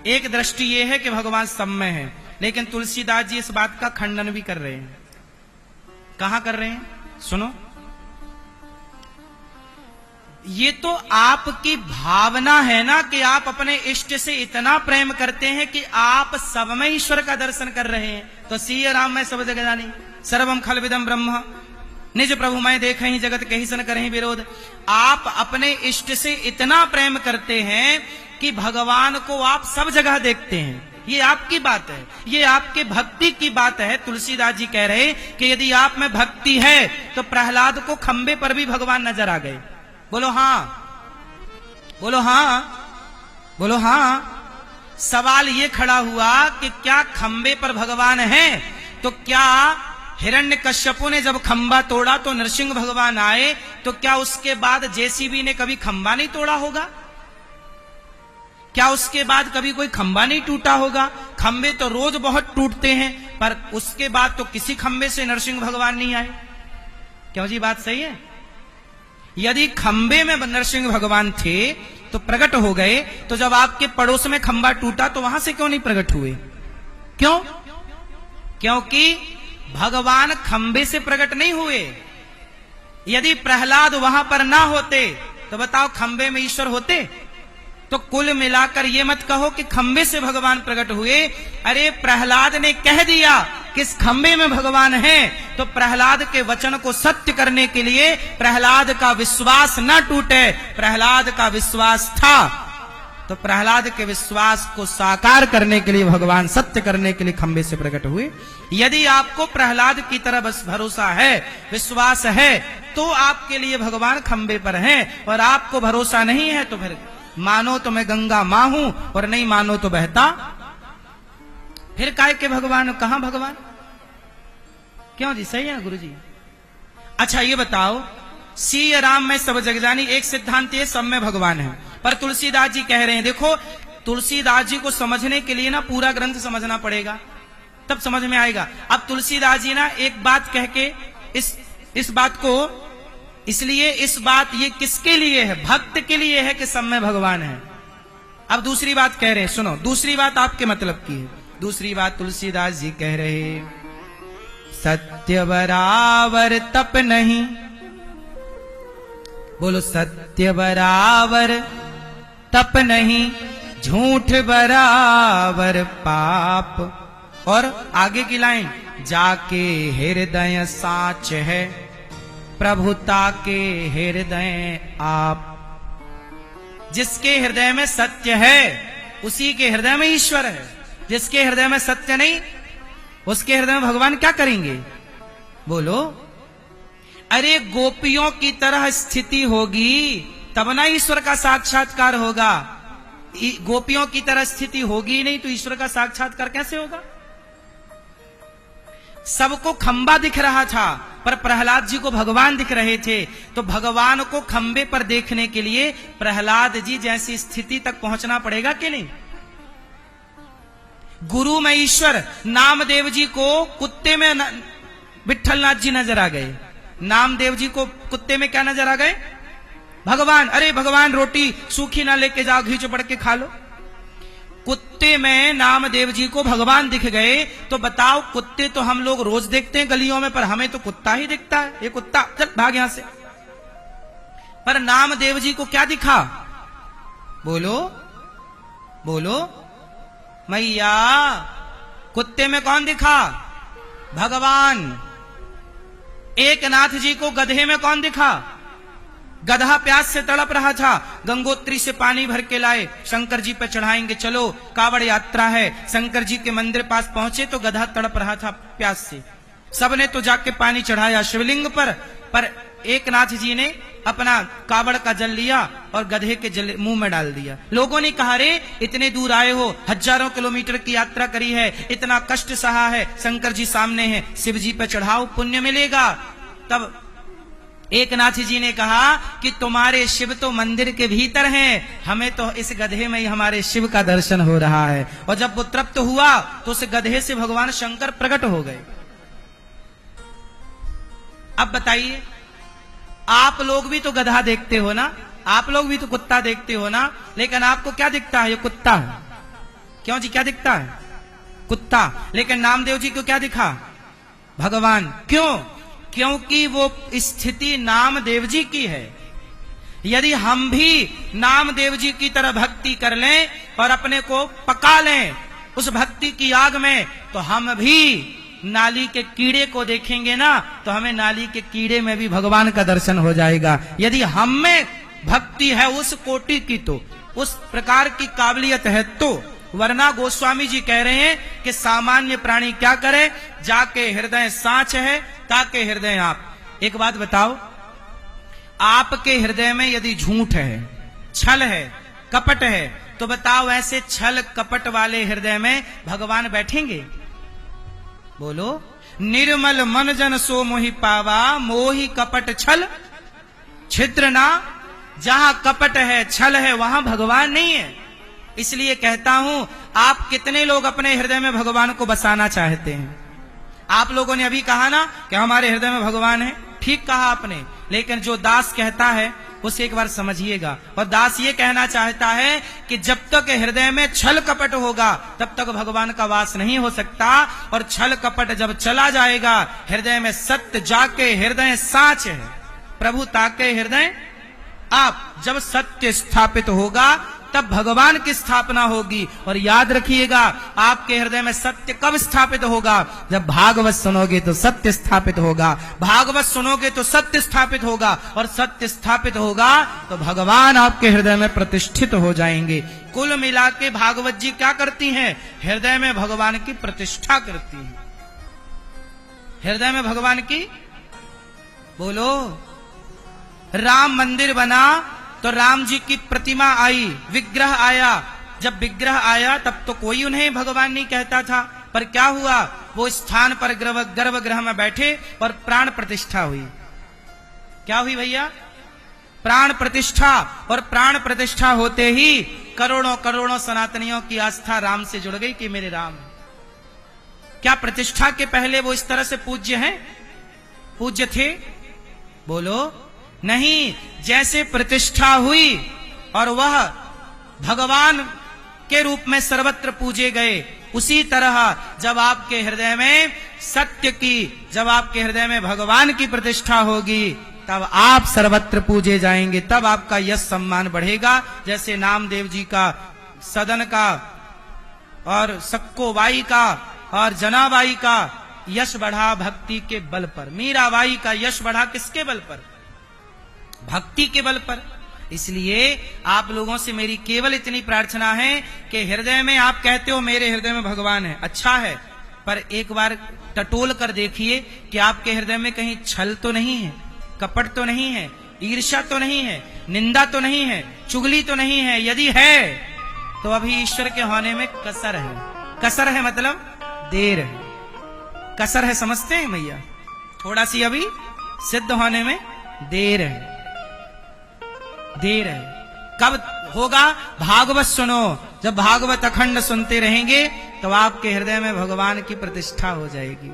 एक दृष्टि ये है कि भगवान सब में है, लेकिन तुलसीदास जी इस बात का खंडन भी कर रहे हैं। कहां कर रहे हैं? सुनो, ये तो आपकी भावना है ना कि आप अपने इष्ट से इतना प्रेम करते हैं कि आप सब में ईश्वर का दर्शन कर रहे हैं। तो सिय राम में सब जगह जानी, सर्वम खलविदम ब्रह्म, निज प्रभु मैं देखे ही जगत कहीं सन करें विरोध। आप अपने इष्ट से इतना प्रेम करते हैं कि भगवान को आप सब जगह देखते हैं। ये आपकी बात है, ये आपके भक्ति की बात है। तुलसीदास जी कह रहे कि यदि आप में भक्ति है तो प्रहलाद को खंबे पर भी भगवान नजर आ गए। बोलो हां, बोलो हां, बोलो हां। सवाल ये खड़ा हुआ कि क्या खंबे पर भगवान है? तो क्या हिरण्यकश्यपु ने जब खंबा तोड़ा तो नरसिंह भगवान आए, तो क्या उसके बाद जेसीबी ने कभी खंबा नहीं तोड़ा होगा? क्या उसके बाद कभी कोई खंबा नहीं टूटा होगा? खंबे तो रोज बहुत टूटते हैं, पर उसके बाद तो किसी खंबे से नरसिंह भगवान नहीं आए। क्यों जी, बात सही है? यदि खंबे में नरसिंह भगवान थे तो प्रकट हो गए, तो जब आपके पड़ोस में खंबा टूटा तो वहां से क्यों नहीं प्रकट हुए? क्यों? क्योंकि भगवान खंबे से प्रकट नहीं हुए। यदि प्रहलाद वहां पर ना होते तो बताओ खंबे में ईश्वर होते? तो कुल मिलाकर ये मत कहो कि खंबे से भगवान प्रकट हुए। अरे प्रहलाद ने कह दिया कि इस खंबे में भगवान है, तो प्रहलाद के वचन को सत्य करने के लिए प्रहलाद का विश्वास न टूटे। प्रहलाद का विश्वास था, तो प्रहलाद के विश्वास को साकार करने के लिए, भगवान सत्य करने के लिए खंबे से प्रकट हुए। यदि आपको प्रहलाद की तरह बस भरोसा है, विश्वास है, तो आपके लिए भगवान खंबे पर हैं। और आपको भरोसा नहीं है तो फिर मानो तो मैं गंगा मां हूं और नहीं मानो तो बहता। फिर काय के भगवान? कहां भगवान? क्यों जी, सही है ना गुरु जी? अच्छा ये बताओ, सिय राम में सब जग जानी, एक सिद्धांत ये सब में भगवान है। पर तुलसीदास जी कह रहे हैं, देखो तुलसीदास जी को समझने के लिए ना पूरा ग्रंथ समझना पड़ेगा, तब समझ में आएगा। अब तुलसीदास जी ना एक बात कह के इस बात को, इसलिए इस बात ये किसके लिए है? भक्त के लिए है कि सब में भगवान है। अब दूसरी बात कह रहे हैं, सुनो, दूसरी बात आपके मतलब की है। दूसरी बात तुलसीदास जी कह रहे, सत्य बराबर तप नहीं, बोलो सत्य बराबर तप नहीं, झूठ बराबर पाप। और आगे की लाइन, जाके हृदय साच है, प्रभुता के हृदय आप। जिसके हृदय में सत्य है उसी के हृदय में ईश्वर है। जिसके हृदय में सत्य नहीं, उसके हृदय में भगवान क्या करेंगे? बोलो। अरे गोपियों की तरह स्थिति होगी तब ना ईश्वर का साक्षात्कार होगा। गोपियों की तरह स्थिति होगी नहीं तो ईश्वर का साक्षात्कार कैसे होगा? सबको खंबा दिख रहा था, पर प्रहलाद जी को भगवान दिख रहे थे। तो भगवान को खंबे पर देखने के लिए प्रहलाद जी जैसी स्थिति तक पहुंचना पड़ेगा कि नहीं? गुरु में ईश्वर, नामदेव जी को कुत्ते में विट्ठलनाथ जी नजर आ गए। नामदेव जी को कुत्ते में क्या नजर आ गए? भगवान। अरे भगवान रोटी सूखी ना लेके जाओ, घी चुपड़ के खा लो। कुत्ते में नामदेव जी को भगवान दिख गए। तो बताओ, कुत्ते तो हम लोग रोज देखते हैं गलियों में, पर हमें तो कुत्ता ही दिखता है। ये कुत्ता, चल भाग यहां से। पर नामदेव जी को क्या दिखा? बोलो बोलो मैया। कुत्ते में कौन दिखा? भगवान। एकनाथ जी को गधे में कौन दिखा? गधा प्यास से तड़प रहा था, गंगोत्री से पानी भर के लाए, शंकर जी पे चढ़ाएंगे, चलो कावड़ यात्रा है। शंकर जी के मंदिर पास पहुंचे तो गधा तड़प रहा था प्यास से। सबने तो जाके पानी चढ़ाया शिवलिंग पर एकनाथ जी ने अपना कावड़ का जल लिया और गधे के जल मुंह में डाल दिया। लोगों ने कहा, रे इतने दूर आए हो, हजारों किलोमीटर की यात्रा करी है, इतना कष्ट सहा है, शंकर जी सामने है, शिव जी पे चढ़ाओ, पुण्य मिलेगा। तब एकनाथ जी ने कहा कि तुम्हारे शिव तो मंदिर के भीतर हैं, हमें तो इस गधे में ही हमारे शिव का दर्शन हो रहा है। और जब वो तृप्त हुआ तो उस गधे से भगवान शंकर प्रकट हो गए। अब बताइए, आप लोग भी तो गधा देखते हो ना, आप लोग भी तो कुत्ता देखते हो ना, लेकिन आपको क्या दिखता है? ये कुत्ता है। क्यों जी, क्या दिखता है? कुत्ता। लेकिन नामदेव जी को क्या दिखा? भगवान। क्यों? क्योंकि वो स्थिति नामदेव जी की है। यदि हम भी नामदेव जी की तरह भक्ति कर लें और अपने को पका लें उस भक्ति की आग में, तो हम भी नाली के कीड़े को देखेंगे ना, तो हमें नाली के कीड़े में भी भगवान का दर्शन हो जाएगा। यदि हम में भक्ति है उस कोटि की, तो उस प्रकार की काबिलियत है, तो वरना गोस्वामी जी कह रहे हैं कि सामान्य प्राणी क्या करे, जाके हृदय सांच है ताके हृदय आप। एक बात बताओ, आपके हृदय में यदि झूठ है, छल है, कपट है, तो बताओ ऐसे छल कपट वाले हृदय में भगवान बैठेंगे? बोलो। निर्मल मन जन सो मोहि पावा, मोहि कपट छल छिद्र ना। जहां कपट है, छल है, वहां भगवान नहीं है। इसलिए कहता हूं, आप कितने लोग अपने हृदय में भगवान को बसाना चाहते हैं? आप लोगों ने अभी कहा ना कि हमारे हृदय में भगवान है, ठीक कहा आपने, लेकिन जो दास कहता है उसे एक बार समझिएगा। और दास ये कहना चाहता है कि जब तक हृदय में छल कपट होगा तब तक भगवान का वास नहीं हो सकता, और छल कपट जब चला जाएगा, हृदय में सत्य जाके हृदय साच है, प्रभु ताके हृदय आप। जब सत्य स्थापित होगा तब भगवान की स्थापना होगी। और याद रखिएगा, आपके हृदय में सत्य कब स्थापित होगा? जब भागवत सुनोगे तो सत्य स्थापित होगा, भागवत सुनोगे तो सत्य स्थापित होगा, और सत्य स्थापित होगा तो भगवान आपके हृदय में प्रतिष्ठित हो जाएंगे। कुल मिला के भागवत जी क्या करती हैं? हृदय में भगवान की प्रतिष्ठा करती हैं। हृदय में भगवान की, बोलो। राम मंदिर बना तो राम जी की प्रतिमा आई, विग्रह आया। जब विग्रह आया तब तो कोई उन्हें भगवान नहीं कहता था, पर क्या हुआ? वो स्थान पर गर्भगृह में बैठे और प्राण प्रतिष्ठा हुई। क्या हुई भैया? प्राण प्रतिष्ठा। और प्राण प्रतिष्ठा होते ही करोड़ों करोड़ों सनातनियों की आस्था राम से जुड़ गई कि मेरे राम। क्या प्रतिष्ठा के पहले वो इस तरह से पूज्य हैं? पूज्य थे? बोलो। नहीं। जैसे प्रतिष्ठा हुई और वह भगवान के रूप में सर्वत्र पूजे गए, उसी तरह जब आपके हृदय में सत्य की, जब आपके हृदय में भगवान की प्रतिष्ठा होगी, तब आप सर्वत्र पूजे जाएंगे, तब आपका यश सम्मान बढ़ेगा। जैसे नामदेव जी का, सदन का, और सक्कोबाई का और जनाबाई का यश बढ़ा भक्ति के बल पर। मीराबाई का यश बढ़ा किसके बल पर? भक्ति के बल पर। इसलिए आप लोगों से मेरी केवल इतनी प्रार्थना है कि हृदय में, आप कहते हो मेरे हृदय में भगवान है, अच्छा है, पर एक बार टटोल कर देखिए कि आपके हृदय में कहीं छल तो नहीं है, कपट तो नहीं है, ईर्ष्या तो नहीं है, निंदा तो नहीं है, चुगली तो नहीं है। यदि है तो अभी ईश्वर के होने में कसर है। कसर है मतलब देर है। कसर है, समझते हैं भैया? थोड़ा सी अभी सिद्ध होने में देर है, देर है। कब होगा? भागवत सुनो। जब भागवत अखंड सुनते रहेंगे तो आपके हृदय में भगवान की प्रतिष्ठा हो जाएगी।